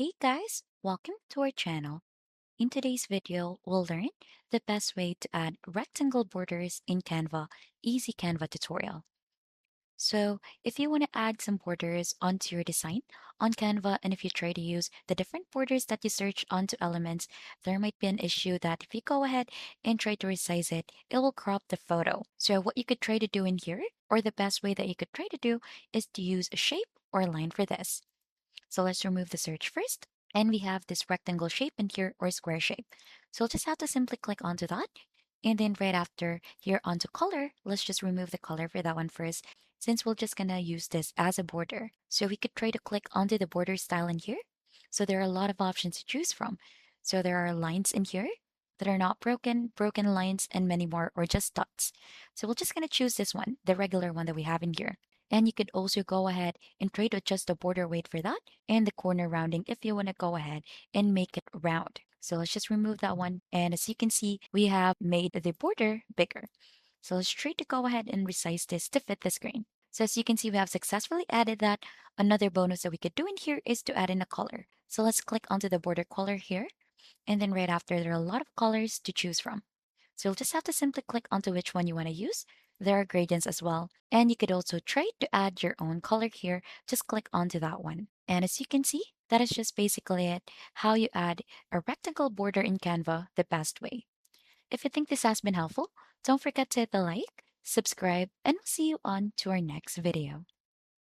Hey guys, welcome to our channel. In today's video, we'll learn the best way to add rectangle borders in Canva, easy Canva tutorial. So if you want to add some borders onto your design on Canva, and if you try to use the different borders that you search onto elements, there might be an issue that if you go ahead and try to resize it, it will crop the photo. So what you could try to do in here, or the best way that you could try to do, is to use a shape or line for this. So let's remove the search first. And we have this rectangle shape in here or square shape. So we'll just have to simply click onto that. And then right after here onto color, let's just remove the color for that one first, since we're just gonna use this as a border. So we could try to click onto the border style in here. So there are a lot of options to choose from. So there are lines in here that are not broken, broken lines, and many more, or just dots. So we're just gonna choose this one, the regular one that we have in here. And you could also go ahead and try to adjust the border weight for that and the corner rounding if you want to go ahead and make it round. So let's just remove that one. And as you can see, we have made the border bigger. So let's try to go ahead and resize this to fit the screen. So as you can see, we have successfully added that. Another bonus that we could do in here is to add in a color. So let's click onto the border color here. And then right after, there are a lot of colors to choose from. So you'll just have to simply click onto which one you want to use. There are gradients as well. And you could also try to add your own color here. Just click onto that one. And as you can see, that is just basically it, how you add a rectangle border in Canva the best way. If you think this has been helpful, don't forget to hit the like, subscribe, and we'll see you on to our next video.